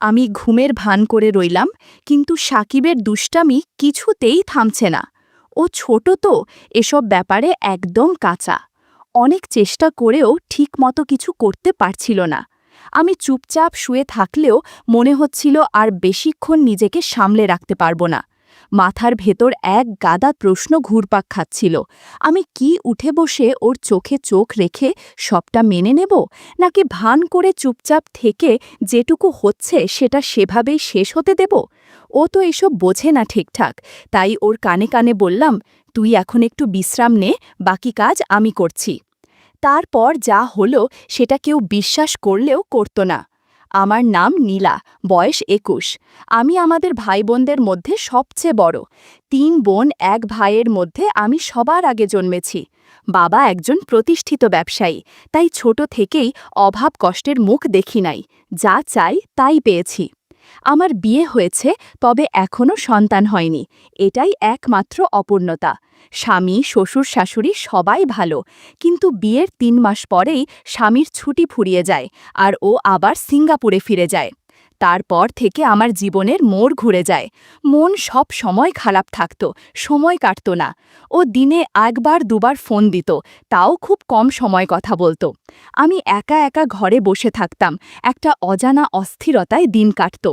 আমি ঘুমের ভান করে রইলাম, কিন্তু সাকিবের দুষ্টামি কিছুতেই থামছে না। ও ছোট তো, এসব ব্যাপারে একদম কাঁচা। অনেক চেষ্টা করেও ঠিকমতো কিছু করতে পারছিল না। আমি চুপচাপ শুয়ে থাকলেও মনে হচ্ছিল আর বেশিক্ষণ নিজেকে সামলে রাখতে পারব না। মাথার ভেতর এক গাদা প্রশ্ন ঘুরপাক খাচ্ছিল। আমি কি উঠে বসে ওর চোখে চোখ রেখে সবটা মেনে নেব, নাকি ভান করে চুপচাপ থেকে যেটুকু হচ্ছে সেটা সেভাবেই শেষ হতে দেব? ও তো এসব বোঝে না ঠিকঠাক, তাই ওর কানে কানে বললাম, তুই এখন একটু বিশ্রাম নে, বাকি কাজ আমি করছি। তারপর যা হলো সেটা কেউ বিশ্বাস করলেও করত না। আমার নাম নীলা, বয়স ২১। আমি আমাদের ভাইবোনদের মধ্যে সবচেয়ে বড়। ৩ বোন ১ ভাইয়ের মধ্যে আমি সবার আগে জন্মেছি। বাবা একজন প্রতিষ্ঠিত ব্যবসায়ী, তাই ছোট থেকেই অভাব কষ্টের মুখ দেখি নাই। যা চাই তাই পেয়েছি। আমার বিয়ে হয়েছে, তবে এখনও সন্তান হয়নি। এটাই একমাত্র অপূর্ণতা। স্বামী, শ্বশুর, শাশুড়ি সবাই ভালো, কিন্তু বিয়ের ৩ মাস পরেই স্বামীর ছুটি ফুরিয়ে যায় আর ও আবার সিঙ্গাপুরে ফিরে যায়। তারপর থেকে আমার জীবনের মোড় ঘুরে যায়। মন সব সময় খারাপ থাকত, সময় কাটত না। ও দিনে ১ বার ২ বার ফোন দিত, তাও খুব কম সময় কথা বলতো। আমি একা একা ঘরে বসে থাকতাম, একটা অজানা অস্থিরতায় দিন কাটত।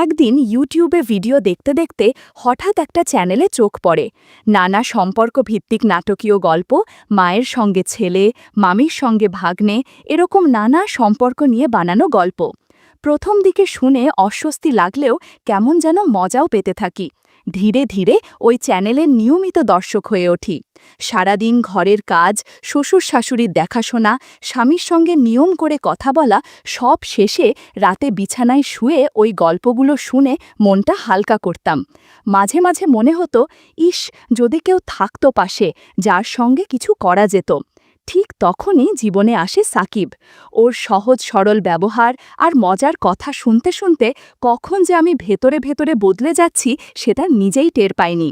একদিন ইউটিউবে ভিডিও দেখতে দেখতে হঠাৎ একটা চ্যানেলে চোখ পড়ে। নানা সম্পর্ক ভিত্তিক নাটকীয় গল্প, মায়ের সঙ্গে ছেলে, মামির সঙ্গে ভাগ্নে, এরকম নানা সম্পর্ক নিয়ে বানানো গল্প। প্রথম দিকে শুনে অস্বস্তি লাগলেও কেমন যেন মজাও পেতে থাকি। ধীরে ধীরে ওই চ্যানেলের নিয়মিত দর্শক হয়ে উঠি। সারাদিন ঘরের কাজ, শ্বশুর শাশুড়ির দেখাশোনা, স্বামীর সঙ্গে নিয়ম করে কথা বলা, সব শেষে রাতে বিছানায় শুয়ে ওই গল্পগুলো শুনে মনটা হালকা করতাম। মাঝে মাঝে মনে হতো, ইস, যদি কেউ থাকতো পাশে, যার সঙ্গে কিছু করা যেত। ঠিক তখনই জীবনে আসে সাকিব। ওর সহজ সরল ব্যবহার আর মজার কথা শুনতে শুনতে কখন যে আমি ভেতরে ভেতরে বদলে যাচ্ছি সেটা নিজেই টের পাইনি।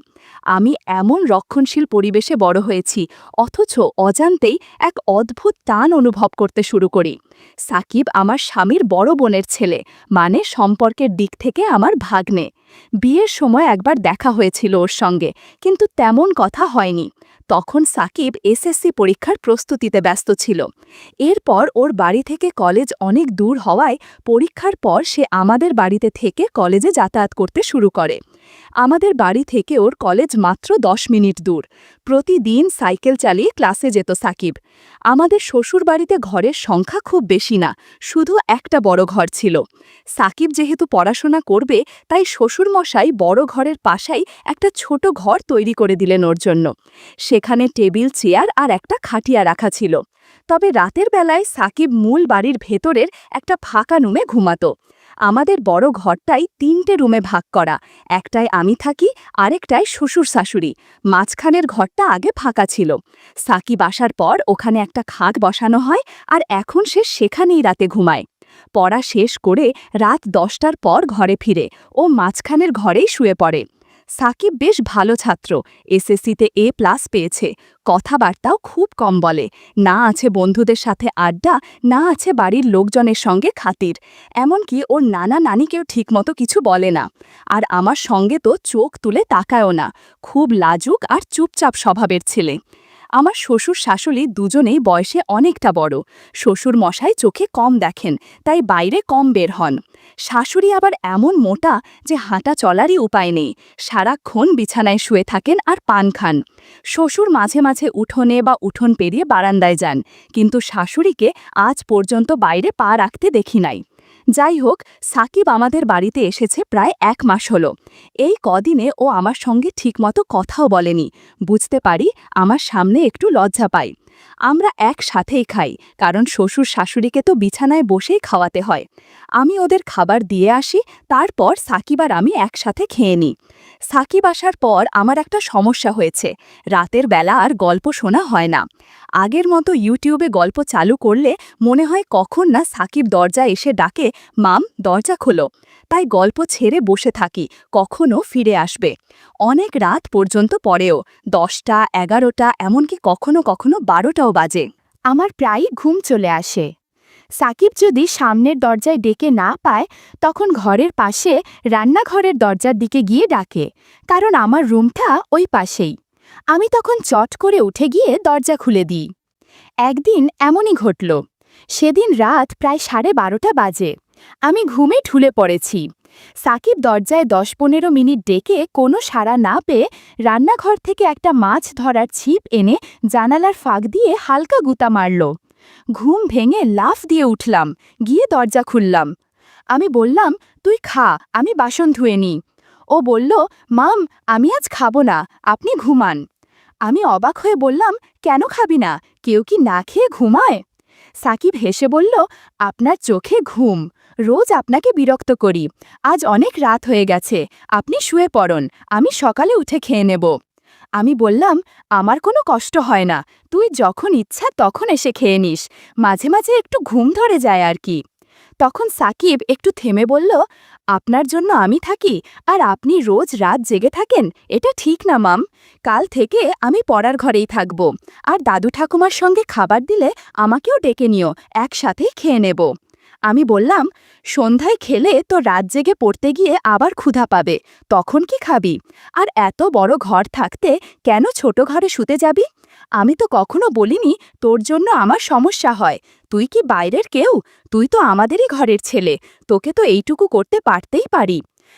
আমি এমন রক্ষণশীল পরিবেশে বড় হয়েছি, অথচ অজান্তেই এক অদ্ভুত টান অনুভব করতে শুরু করি। সাকিব আমার স্বামীর বড় বোনের ছেলে, মানে সম্পর্কের দিক থেকে আমার ভাগ্নে। বিয়ের সময় একবার দেখা হয়েছিল ওর সঙ্গে, কিন্তু তেমন কথা হয়নি। তখন সাকিব এসএসসি পরীক্ষার প্রস্তুতিতে ব্যস্ত ছিল। এরপর ওর বাড়ি থেকে কলেজ অনেক দূর হওয়ায় পরীক্ষার পর সে আমাদের বাড়িতে থেকে কলেজে যাতায়াত করতে শুরু করে। আমাদের বাড়ি থেকে ওর কলেজ মাত্র ১০ মিনিট দূর। প্রতিদিন সাইকেল চালিয়ে ক্লাসে যেত সাকিব। আমাদের শ্বশুর বাড়িতে ঘরের সংখ্যা খুব বেশি না, শুধু একটা বড় ঘর ছিল। সাকিব যেহেতু পড়াশোনা করবে, তাই শ্বশুরমশাই বড় ঘরের পাশেই একটা ছোট ঘর তৈরি করে দিলেন ওর জন্য। সেখানে টেবিল, চেয়ার আর একটা খাটিয়া রাখা ছিল। তবে রাতের বেলায় সাকিব মূল বাড়ির ভেতরের একটা ফাঁকা রুমে ঘুমাতো। আমাদের বড় ঘরটাই ৩টে রুমে ভাগ করা। একটায় আমি থাকি, আরেকটায় শ্বশুর শাশুড়ি। মাঝখানের ঘরটা আগে ফাঁকা ছিল। সাকিব আসার পর ওখানে একটা খাট বসানো হয়, আর এখন সে সেখানেই রাতে ঘুমায়। পড়া শেষ করে রাত ১০টার পর ঘরে ফিরে ও মাঝখানের ঘরেই শুয়ে পড়ে। সাকিব বেশ ভালো ছাত্র, এসএসসিতে A+ পেয়েছে। কথাবার্তাও খুব কম বলে। না আছে বন্ধুদের সাথে আড্ডা, না আছে বাড়ির লোকজনের সঙ্গে খাতির। এমনকি ওর নানা নানিকেও ঠিকমতো কিছু বলে না। আর আমার সঙ্গে তো চোখ তুলে তাকায়ও না। খুব লাজুক আর চুপচাপ স্বভাবের ছেলে। আমার শ্বশুর শাশুড়ি দুজনেই বয়সে অনেকটা বড়। শ্বশুর মশাই চোখে কম দেখেন, তাই বাইরে কম বের হন। শাশুড়ি আবার এমন মোটা যে হাঁটা চলারই উপায় নেই। সারাক্ষণ বিছানায় শুয়ে থাকেন আর পান খান। শ্বশুর মাঝে মাঝে উঠোনে বা উঠোন পেরিয়ে বারান্দায় যান, কিন্তু শাশুড়িকে আজ পর্যন্ত বাইরে পা রাখতে দেখি নাই। যাই হোক, সাকিব আমাদের বাড়িতে এসেছে প্রায় ১ মাস হলো। এই কদিনে ও আমার সঙ্গে ঠিকমতো কথাও বলেনি। বুঝতে পারি আমার সামনে একটু লজ্জা পাই। আমরা একসাথেই খাই, কারণ শ্বশুর শাশুড়িকে তো বিছানায় বসেই খাওয়াতে হয়। আমি ওদের খাবার দিয়ে আসি, তারপর সাকিব আর আমি একসাথে খেয়ে নিই। সাকিব আসার পর আমার একটা সমস্যা হয়েছে, রাতের বেলা আর গল্প শোনা হয় না। আগের মতো ইউটিউবে গল্প চালু করলে মনে হয় কখন না সাকিব দরজা এসে ডাকে, মাম, দরজা খোলো। তাই গল্প ছেড়ে বসে থাকি, কখনো ফিরে আসবে। অনেক রাত পর্যন্ত পরেও, ১০টা, ১১টা, এমনকি কখনো কখনো ১২টাও বাজে। আমার প্রায়ই ঘুম চলে আসে। সাকিব যদি সামনের দরজায় ডেকে না পায় তখন ঘরের পাশে রান্নাঘরের দরজার দিকে গিয়ে ডাকে, কারণ আমার রুমটা ওই পাশেই। আমি তখন চট করে উঠে গিয়ে দরজা খুলে দিই। একদিন এমনই ঘটল। সেদিন রাত প্রায় 12:30 বাজে। আমি ঘুমে ঢুলে পড়েছি। সাকিব দরজায় 10-15 মিনিট ডেকে কোনো সাড়া না পেয়ে রান্নাঘর থেকে একটা মাছ ধরার ছিপ এনে জানালার ফাঁক দিয়ে হালকা গুঁতা মারল। ঘুম ভেঙে লাফ দিয়ে উঠলাম, গিয়ে দরজা খুললাম। আমি বললাম, তুই খা, আমি বাসন ধুয়ে নিই। ও বলল, মাম, আমি আজ খাবো না, আপনি ঘুমান। আমি অবাক হয়ে বললাম, কেন খাবি না? কেউ কি না খেয়ে ঘুমায়? সাকিব হেসে বলল, আপনার চোখে ঘুম, রোজ আপনাকে বিরক্ত করি। আজ অনেক রাত হয়ে গেছে, আপনি শুয়ে পড়ুন, আমি সকালে উঠে খেয়ে নেব। আমি বললাম, আমার কোনো কষ্ট হয় না, তুই যখন ইচ্ছা তখন এসে খেয়ে নিস, মাঝে মাঝে একটু ঘুম ধরে যায় আর কি। তখন সাকিব একটু থেমে বলল, আপনার জন্য আমি থাকি আর আপনি রোজ রাত জেগে থাকেন, এটা ঠিক না মাম। কাল থেকে আমি পড়ার ঘরেই থাকব, আর দাদু ঠাকুমার সঙ্গে খাবার দিলে আমাকেও ডেকে নিও, একসাথেই খেয়ে নেব। আমি বললাম, সন্ধ্যায় খেলে তো রাত জেগে পড়তে গিয়ে আবার ক্ষুধা পাবে, তখন কি খাবি? আর এত বড় ঘর থাকতে কেন ছোট ঘরে শুতে যাবি? আমি তো কখনো বলিনি তোর জন্য আমার সমস্যা হয়। তুই কি বাইরের কেউ? তুই তো আমাদেরই ঘরের ছেলে, তোকে তো এইটুকু করতে পারতেই পারি।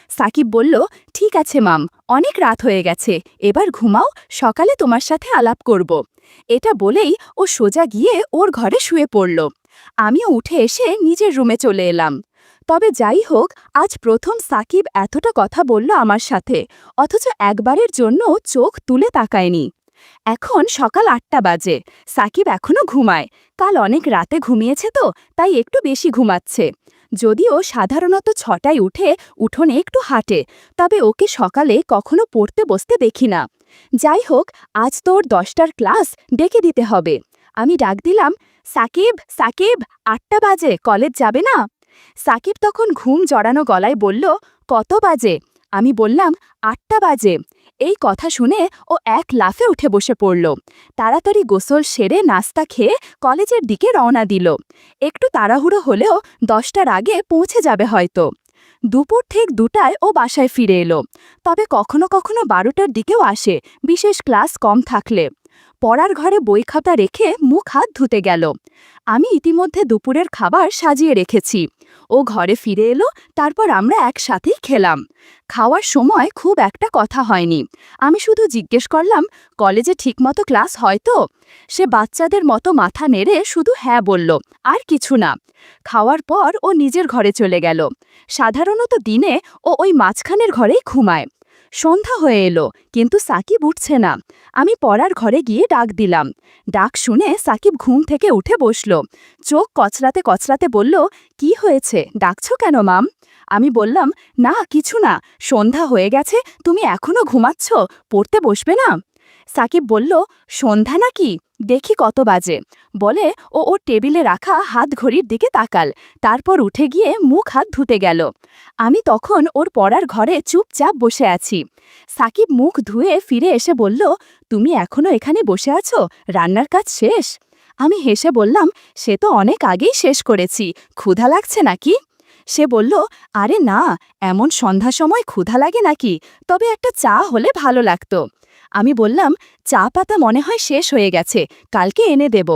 সাকিব বলল, ঠিক আছে মাম, অনেক রাত হয়ে গেছে, এবার ঘুমাও, সকালে তোমার সাথে আলাপ করব। এটা বলেই ও সোজা গিয়ে ওর ঘরে শুয়ে পড়ল। আমিও উঠে এসে নিজের রুমে চলে এলাম। তবে যাই হোক, আজ প্রথম সাকিব এতটা কথা বলল আমার সাথে, অথচ একবারের জন্য চোখ তুলে তাকায়নি। এখন সকাল 8টা বাজে, সাকিব এখনো ঘুমায়। কাল অনেক রাতে ঘুমিয়েছে তো, তাই একটু বেশি ঘুমাচ্ছে। যদিও সাধারণত 6টায় উঠে উঠোনে একটু হাঁটে, তবে ওকে সকালে কখনো পড়তে বসতে দেখি না। যাই হোক, আজ তোর 10টার ক্লাস, ডেকে দিতে হবে। আমি ডাক দিলাম, সাকিব, সাকিব, 8টা বাজে, কলেজ যাবে না? সাকিব তখন ঘুম জড়ানো গলায় বলল, কত বাজে? আমি বললাম, 8টা বাজে। এই কথা শুনে ও এক লাফে উঠে বসে পড়ল। তাড়াতাড়ি গোসল সেরে নাস্তা খেয়ে কলেজের দিকে রওনা দিল। একটু তাড়াহুড়ো হলেও 10টার আগে পৌঁছে যাবে হয়তো। দুপুর ঠিক 2টায় ও বাসায় ফিরে এলো, তবে কখনো কখনো 12টার দিকেও আসে, বিশেষ ক্লাস কম থাকলে। পড়ার ঘরে বই খাতা রেখে মুখ হাত ধুতে গেল। আমি ইতিমধ্যে দুপুরের খাবার সাজিয়ে রেখেছি। ও ঘরে ফিরে এলো, তারপর আমরা একসাথেই খেলাম। খাওয়ার সময় খুব একটা কথা হয়নি। আমি শুধু জিজ্ঞেস করলাম, কলেজে ঠিকমতো ক্লাস হয় তো? সে বাচ্চাদের মতো মাথা নেড়ে শুধু হ্যাঁ বলল, আর কিছু না। খাওয়ার পর ও নিজের ঘরে চলে গেল। সাধারণত দিনে ও ওই মাঝখানের ঘরেই ঘুমায়। সন্ধ্যা হয়ে এলো, কিন্তু সাকিব উঠছে না। আমি পড়ার ঘরে গিয়ে ডাক দিলাম। ডাক শুনে সাকিব ঘুম থেকে উঠে বসল। চোখ কচলাতে কচলাতে বলল, কি হয়েছে, ডাকছো কেন মাম? আমি বললাম, না কিছু না, সন্ধ্যা হয়ে গেছে, তুমি এখনো ঘুমাচ্ছ, পড়তে বসবে না? সাকিব বলল, সন্ধ্যা নাকি, দেখি কত বাজে। বলে ও ওর টেবিলে রাখা হাত ঘড়ির দিকে তাকাল, তারপর উঠে গিয়ে মুখ হাত ধুতে গেল। আমি তখন ওর পড়ার ঘরে চুপচাপ বসে আছি। সাকিব মুখ ধুয়ে ফিরে এসে বলল, তুমি এখনো এখানে বসে আছো, রান্নার কাজ শেষ? আমি হেসে বললাম, সে তো অনেক আগেই শেষ করেছি, ক্ষুধা লাগছে নাকি? সে বলল, আরে না, এমন সন্ধ্যা সময় ক্ষুধা লাগে নাকি, তবে একটা চা হলে ভালো লাগতো। আমি বললাম, চা পাতা মনে হয় শেষ হয়ে গেছে, কালকে এনে দেব।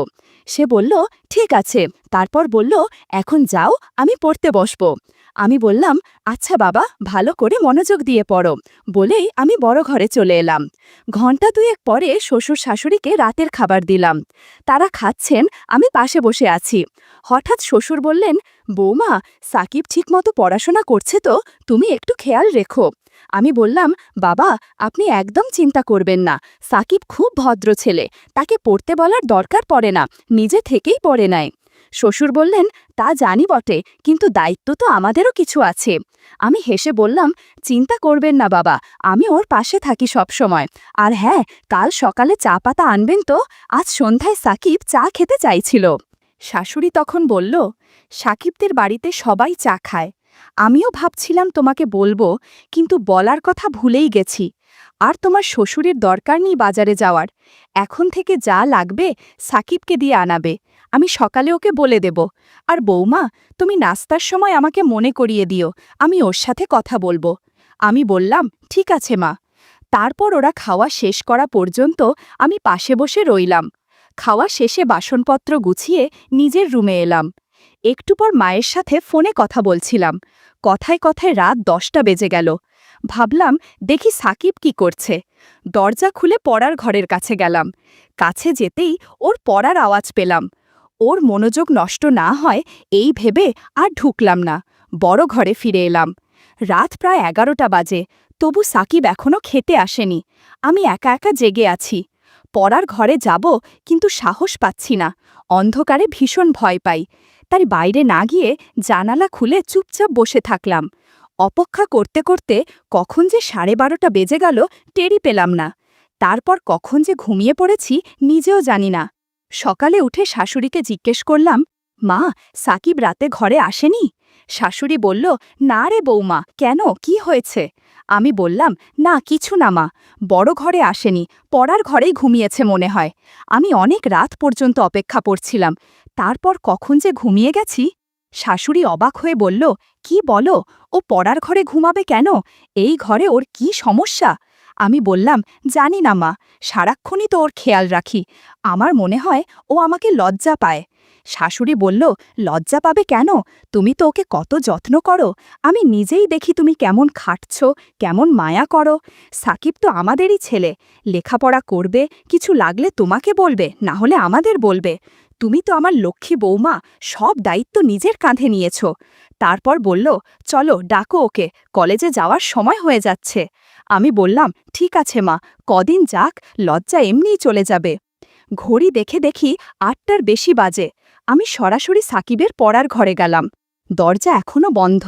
সে বলল, ঠিক আছে। তারপর বলল, এখন যাও, আমি পড়তে বসব। আমি বললাম, আচ্ছা বাবা, ভালো করে মনোযোগ দিয়ে পড়ো, বলেই আমি বড় ঘরে চলে এলাম। ঘণ্টা দুয়েক পরে শ্বশুর শাশুড়িকে রাতের খাবার দিলাম। তারা খাচ্ছেন, আমি পাশে বসে আছি। হঠাৎ শ্বশুর বললেন, বৌমা, সাকিব ঠিকমতো পড়াশোনা করছে তো, তুমি একটু খেয়াল রেখো। আমি বললাম, বাবা, আপনি একদম চিন্তা করবেন না, সাকিব খুব ভদ্র ছেলে, তাকে পড়তে বলার দরকার পড়ে না, নিজে থেকেই পড়ে নেয়। শ্বশুর বললেন, তা জানি বটে, কিন্তু দায়িত্ব তো আমাদেরও কিছু আছে। আমি হেসে বললাম, চিন্তা করবেন না বাবা, আমি ওর পাশে থাকি সব সময়। আর হ্যাঁ, কাল সকালে চা পাতা আনবেন তো, আজ সন্ধ্যায় সাকিব চা খেতে চাইছিল। শাশুড়ি তখন বলল, সাকিবদের বাড়িতে সবাই চা খায়। আমিও ভাবছিলাম তোমাকে বলবো, কিন্তু বলার কথা ভুলেই গেছি। আর তোমার শ্বশুরের দরকার নেই বাজারে যাওয়ার, এখন থেকে যা লাগবে সাকিবকে দিয়ে আনাবে। আমি সকালে ওকে বলে দেব। আর বৌমা, তুমি নাস্তার সময় আমাকে মনে করিয়ে দিও, আমি ওর সাথে কথা বলবো। আমি বললাম, ঠিক আছে মা। তারপর ওরা খাওয়া শেষ করা পর্যন্ত আমি পাশে বসে রইলাম। খাওয়া শেষে বাসনপত্র গুছিয়ে নিজের রুমে এলাম। একটু পর মায়ের সাথে ফোনে কথা বলছিলাম। কথায় কথায় রাত 10টা বেজে গেল। ভাবলাম, দেখি সাকিব কি করছে। দরজা খুলে পড়ার ঘরের কাছে গেলাম। কাছে যেতেই ওর পড়ার আওয়াজ পেলাম। ওর মনোযোগ নষ্ট না হয় এই ভেবে আর ঢুকলাম না, বড় ঘরে ফিরে এলাম। রাত প্রায় 11টা বাজে, তবু সাকিব এখনো খেতে আসেনি। আমি একা একা জেগে আছি। পড়ার ঘরে যাব, কিন্তু সাহস পাচ্ছি না। অন্ধকারে ভীষণ ভয় পাই। তাই বাইরে না গিয়ে জানালা খুলে চুপচাপ বসে থাকলাম। অপেক্ষা করতে করতে কখন যে 12:30টা বেজে গেল টেরই পেলাম না। তারপর কখন যে ঘুমিয়ে পড়েছি নিজেও জানি না। সকালে উঠে শাশুড়িকে জিজ্ঞেস করলাম, মা, সাকিব রাতে ঘরে আসেনি? শাশুড়ি বলল, না রে বৌমা, কেন, কি হয়েছে? আমি বললাম, না কিছু না মা, বড় ঘরে আসেনি, পড়ার ঘরেই ঘুমিয়েছে মনে হয়। আমি অনেক রাত পর্যন্ত অপেক্ষা করছিলাম, তারপর কখন যে ঘুমিয়ে গেছি। শাশুড়ি অবাক হয়ে বলল, কি বলো, ও পড়ার ঘরে ঘুমাবে কেন? এই ঘরে ওর কি সমস্যা? আমি বললাম, জানি না মা, সারাক্ষণই তো ওর খেয়াল রাখি। আমার মনে হয় ও আমাকে লজ্জা পায়। শাশুড়ি বলল, লজ্জা পাবে কেন? তুমি তো ওকে কত যত্ন করো। আমি নিজেই দেখি তুমি কেমন খাটছ, কেমন মায়া করো। সাকিব তো আমাদেরই ছেলে, লেখাপড়া করবে, কিছু লাগলে তোমাকে বলবে, না হলে আমাদের বলবে। তুমি তো আমার লক্ষ্মী বৌমা, সব দায়িত্ব নিজের কাঁধে নিয়েছ। তারপর বলল, চলো ডাকো ওকে, কলেজে যাওয়ার সময় হয়ে যাচ্ছে। আমি বললাম, ঠিক আছে মা, কদিন যাক, লজ্জা এমনিই চলে যাবে। ঘড়ি দেখে দেখি 8টার বেশি বাজে। আমি সরাসরি সাকিবের পড়ার ঘরে গেলাম। দরজা এখনো বন্ধ,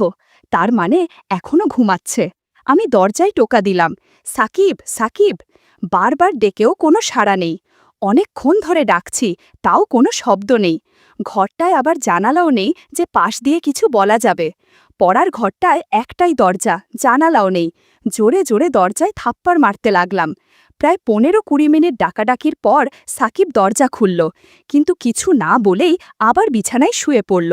তার মানে এখনো ঘুমাচ্ছে। আমি দরজায় টোকা দিলাম, সাকিব, সাকিব। বারবার ডেকেও কোনো সাড়া নেই। অনেকক্ষণ ধরে ডাকছি, তাও কোনো শব্দ নেই। ঘরটায় আবার জানালাও নেই যে পাশ দিয়ে কিছু বলা যাবে। পড়ার ঘরটায় একটাই দরজা, জানালাও নেই। জোরে জোরে দরজায় থাপ্পড় মারতে লাগলাম। প্রায় 15-20 মিনিট ডাকাডাকির পর সাকিব দরজা খুলল, কিন্তু কিছু না বলেই আবার বিছানায় শুয়ে পড়ল।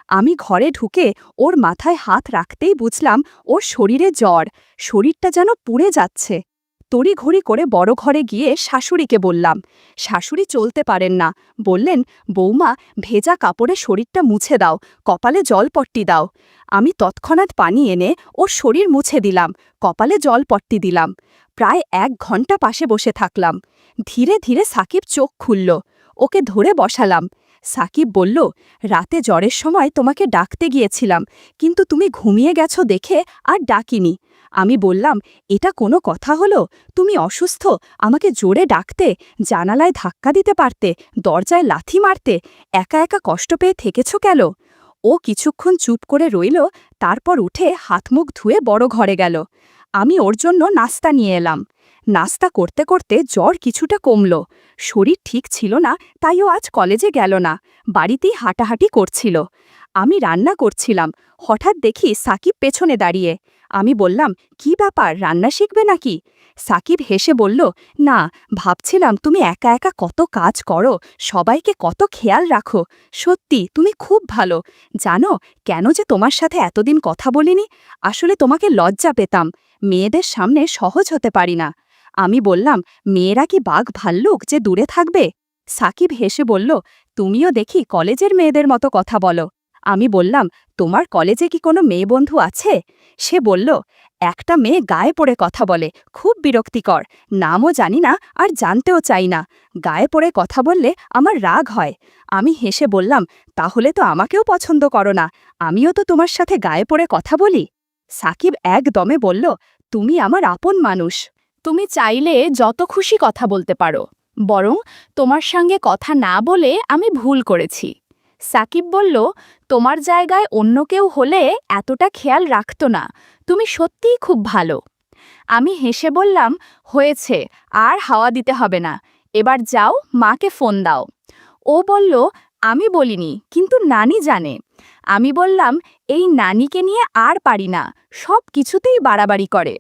আমি ঘরে ঢুকে ওর মাথায় হাত রাখতেই বুঝলাম ওর শরীরে জ্বর, শরীরটা যেন পুড়ে যাচ্ছে। তড়িঘড়ি করে বড় ঘরে গিয়ে শাশুড়িকে বললাম। শাশুড়ি চলতে পারেন না, বললেন, বৌমা, ভেজা কাপড়ে শরীরটা মুছে দাও, কপালে জলপট্টি দাও। আমি তৎক্ষণাৎ পানি এনে ওর শরীর মুছে দিলাম, কপালে জলপট্টি দিলাম। প্রায় 1 ঘন্টা পাশে বসে থাকলাম। ধীরে ধীরে সাকিব চোখ খুলল। ওকে ধরে বসালাম। সাকিব বলল, রাতে জ্বরের সময় তোমাকে ডাকতে গিয়েছিলাম, কিন্তু তুমি ঘুমিয়ে গেছো দেখে আর ডাকিনি। আমি বললাম, এটা কোনো কথা হলো? তুমি অসুস্থ, আমাকে জোরে ডাকতে, জানালায় ধাক্কা দিতে পারতে, দরজায় লাথি মারতে, একা একা কষ্ট পেয়ে থেকেছ কেন? ও কিছুক্ষণ চুপ করে রইল, তারপর উঠে হাতমুখ ধুয়ে বড় ঘরে গেল। আমি ওর জন্য নাস্তা নিয়ে এলাম। নাস্তা করতে করতে জ্বর কিছুটা কমল। শরীর ঠিক ছিল না, তাই ও আজ কলেজে গেল না, বাড়িতেই হাঁটাহাঁটি করছিল। আমি রান্না করছিলাম, হঠাৎ দেখি সাকিব পেছনে দাঁড়িয়ে। আমি বললাম, কি ব্যাপার, রান্না শিখবে নাকি? সাকিব হেসে বলল, না, ভাবছিলাম তুমি একা একা কত কাজ করো, সবাইকে কত খেয়াল রাখো। সত্যি তুমি খুব ভালো। জানো কেন যে তোমার সাথে এতদিন কথা বলিনি? আসলে তোমাকে লজ্জা পেতাম, মেয়েদের সামনে সহজ হতে পারি না। আমি বললাম, মেয়েরা কি বাঘ ভাল্লুক যে দূরে থাকবে? সাকিব হেসে বলল, তুমিও দেখি কলেজের মেয়েদের মতো কথা বলো। আমি বললাম, তোমার কলেজে কি কোনো মেয়ে বন্ধু আছে? সে বলল, একটা মেয়ে গায়ে পড়ে কথা বলে, খুব বিরক্তিকর, নামও জানি না আর জানতেও চাই না, গায়ে পড়ে কথা বললে আমার রাগ হয়। আমি হেসে বললাম, তাহলে তো আমাকেও পছন্দ করো না, আমিও তো তোমার সাথে গায়ে পড়ে কথা বলি। সাকিব একদমে বলল, তুমি আমার আপন মানুষ, তুমি চাইলে যত খুশি কথা বলতে পারো, বরং তোমার সঙ্গে কথা না বলে আমি ভুল করেছি। সাকিব বলল, তোমার জায়গায় অন্য কেউ হলে এতটা খেয়াল রাখত না, তুমি সত্যিই খুব ভালো। আমি হেসে বললাম, হয়েছে, আর হাওয়া দিতে হবে না, এবার যাও, মাকে ফোন দাও। ও বলল, আমি বলিনি, কিন্তু নানি জানে। আমি বললাম, এই নানিকে নিয়ে আর পারি না, সব কিছুতেই বাড়াবাড়ি করে।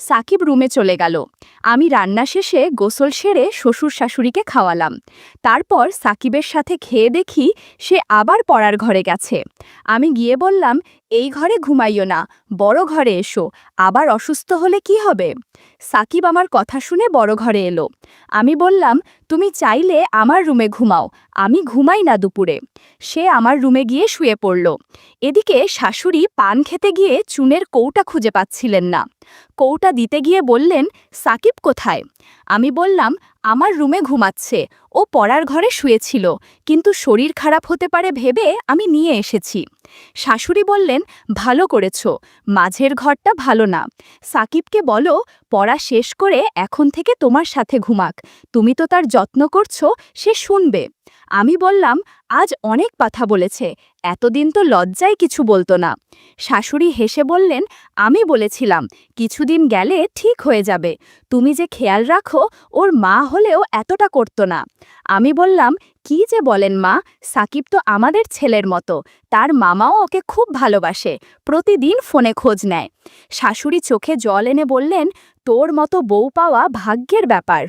সাকিব রুমে চলে গেল। আমি রান্না শেষে গোসল সেরে শ্বশুর শাশুড়িকে খাওয়ালাম। তারপর সাকিবের সাথে খেয়ে দেখি সে আবার পড়ার ঘরে গেছে। আমি গিয়ে বললাম, এই ঘরে ঘুমাইও না, বড় ঘরে এসো, আবার অসুস্থ হলে কি হবে? সাকিব আমার কথা শুনে বড় ঘরে এলো। আমি বললাম, তুমি চাইলে আমার রুমে ঘুমাও, আমি ঘুমাই না দুপুরে। সে আমার রুমে গিয়ে শুয়ে পড়ল। এদিকে শাশুড়ি পান খেতে গিয়ে চুনের কৌটা খুঁজে পাচ্ছিলেন না। কৌটা দিতে গিয়ে বললেন, সাকিব কোথায়? আমি বললাম, আমার রুমে ঘুমাচ্ছে, ও পড়ার ঘরে শুয়েছিল, কিন্তু শরীর খারাপ হতে পারে ভেবে আমি নিয়ে এসেছি। শাশুড়ি বললেন, ভালো করেছ, মাঝের ঘরটা ভালো না। সাকিবকে বলো পড়া শেষ করে এখন থেকে তোমার সাথে ঘুমাক, তুমি তো তার যত্ন করছো, সে শুনবে। আমি বললাম, আজ অনেক কথা বলেছে, এতদিন তো লজ্জায় কিছু বলতো না। শাশুড়ি হেসে বললেন, আমি বলেছিলাম কিছুদিন গেলে ঠিক হয়ে যাবে, তুমি যে খেয়াল রাখো, ওর মা হলেও এতটা করতো না। আমি বললাম, কি যে বলেন মা, সাকিব তো আমাদের ছেলের মতো, তার মামাও ওকে খুব ভালোবাসে, প্রতিদিন ফোনে খোঁজ নেয়। শাশুড়ি চোখে জল এনে বললেন, তোর মতো বউ পাওয়া ভাগ্যের ব্যাপার।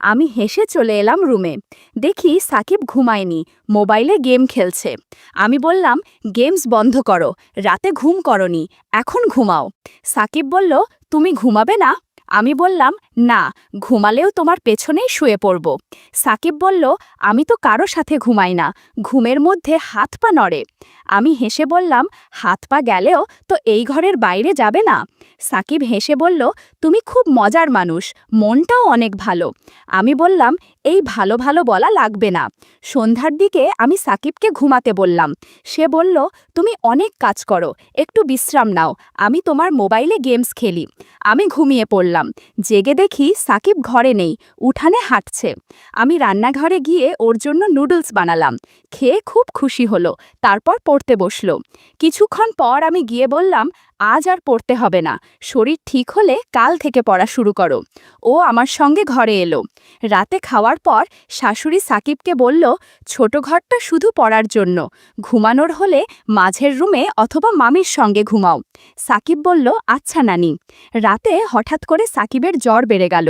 আমি হেসে চলে এলাম রুমে। দেখি সাকিব ঘুমায়নি, মোবাইলে গেম খেলছে। আমি বললাম, গেমস বন্ধ করো, রাতে ঘুম করনি, এখন ঘুমাও। সাকিব বলল, তুমি ঘুমাবে না? আমি বললাম, না, ঘুমালেও তোমার পেছনেই শুয়ে পড়ব। সাকিব বলল, আমি তো কারো সাথে ঘুমাই না, ঘুমের মধ্যে হাত পা নড়ে। আমি হেসে বললাম, হাত পা গেলেও তো এই ঘরের বাইরে যাবে না। সাকিব হেসে বলল, তুমি খুব মজার মানুষ, মনটাও অনেক ভালো। আমি বললাম, এই ভালো ভালো বলা লাগবে না। সন্ধ্যার দিকে আমি সাকিবকে ঘুমাতে বললাম। সে বলল, তুমি অনেক কাজ করো, একটু বিশ্রাম নাও, আমি তোমার মোবাইলে গেমস খেলি। আমি ঘুমিয়ে পড়লাম। জেগে দেখি সাকিব ঘরে নেই, উঠানে হাঁটছে। আমি রান্নাঘরে গিয়ে ওর জন্য নুডলস বানালাম। খেয়ে খুব খুশি হলো, তারপর পড়তে বসলো। কিছুক্ষণ পর আমি গিয়ে বললাম, আজ আর পড়তে হবে না, শরীর ঠিক হলে কাল থেকে পড়া শুরু করো। ও আমার সঙ্গে ঘরে এলো। রাতে খাওয়ার পর শাশুড়ি সাকিবকে বলল, ছোট ঘরটা শুধু পড়ার জন্য, ঘুমানোর হলে মাঝের রুমে অথবা মামির সঙ্গে ঘুমাও। সাকিব বলল, আচ্ছা নানি। রাতে হঠাৎ করে সাকিবের জ্বর বেড়ে গেল।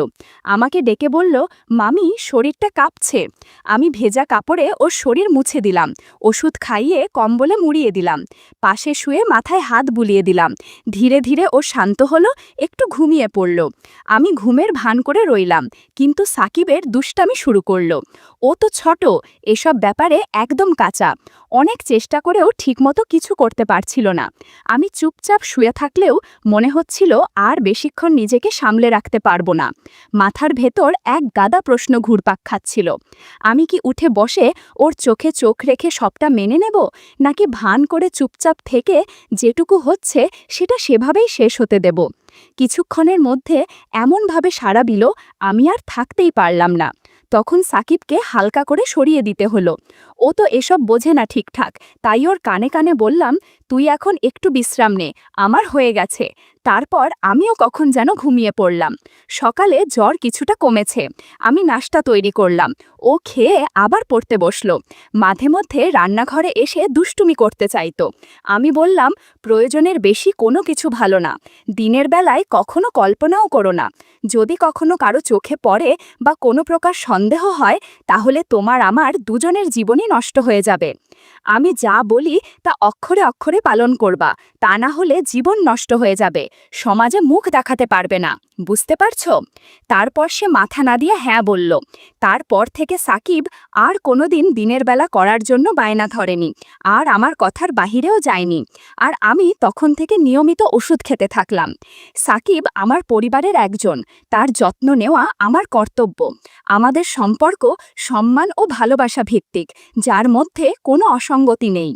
আমাকে ডেকে বলল, মামি, শরীরটা কাঁপছে। আমি ভেজা কাপড়ে ওর শরীর মুছে দিলাম, ওষুধ খাইয়ে কম্বলে মুড়িয়ে দিলাম, পাশে শুয়ে মাথায় হাত বুলিয়ে দিলাম। ধীরে ধীরে ও শান্ত হলো, একটু ঘুমিয়ে পড়ল। আমি ঘুমের ভান করে রইলাম, কিন্তু সাকিবের দুষ্টামি শুরু করল। ও তো ছোট, এসব ব্যাপারে একদম কাঁচা, অনেক চেষ্টা করেও ঠিকমতো কিছু করতে পারছিল না। আমি চুপচাপ শুয়ে থাকলেও মনে হচ্ছিল আর বেশিক্ষণ নিজেকে সামলে রাখতে পারবো না। মাথার ভেতর এক গাদা প্রশ্ন ঘুরপাক খাচ্ছিল। আমি কি উঠে বসে ওর চোখে চোখ রেখে সবটা মেনে নেব, নাকি ভান করে চুপচাপ থেকে যেটুকু হচ্ছে সেটা সেভাবেই শেষ হতে দেব? কিছুক্ষণের মধ্যে এমনভাবে সাড়া দিল, আমি আর থাকতেই পারলাম না। তখন সাকিবকে হালকা করে সরিয়ে দিতে হলো। ও তো এসব বোঝে না ঠিকঠাক, তাই ওর কানে কানে বললাম, তুই এখন একটু বিশ্রাম নে, আমার হয়ে গেছে। তারপর আমিও কখন যেন ঘুমিয়ে পড়লাম। সকালে জ্বর কিছুটা কমেছে। আমি নাস্তা তৈরি করলাম। ও খেয়ে আবার পড়তে বসলো। মাঝে মধ্যে রান্নাঘরে এসে দুষ্টুমি করতে চাইতো। আমি বললাম, প্রয়োজনের বেশি কোনো কিছু ভালো না, দিনের বেলায় কখনো কল্পনাও করো না। যদি কখনো কারো চোখে পড়ে বা কোনো প্রকার সন্দেহ হয়, তাহলে তোমার আমার দুজনের জীবনই নষ্ট হয়ে যাবে। আমি যা বলি তা অক্ষরে অক্ষরে পালন করবা, তা না হলে জীবন নষ্ট হয়ে যাবে, সমাজে মুখ দেখাতে পারবে না, বুঝতে পারছো? তারপর সে মাথা না দিয়ে হ্যাঁ বলল। তারপর থেকে সাকিব আর কোনোদিন দিনের বেলা করার জন্য বায়না ধরেনি, আর আমার কথার বাহিরেও যায়নি। আর আমি তখন থেকে নিয়মিত ওষুধ খেতে থাকলাম। সাকিব আমার পরিবারের একজন, তার যত্ন নেওয়া আমার কর্তব্য। আমাদের সম্পর্ক সম্মান ও ভালোবাসা ভিত্তিক, যার মধ্যে কোনো অসঙ্গতি নেই।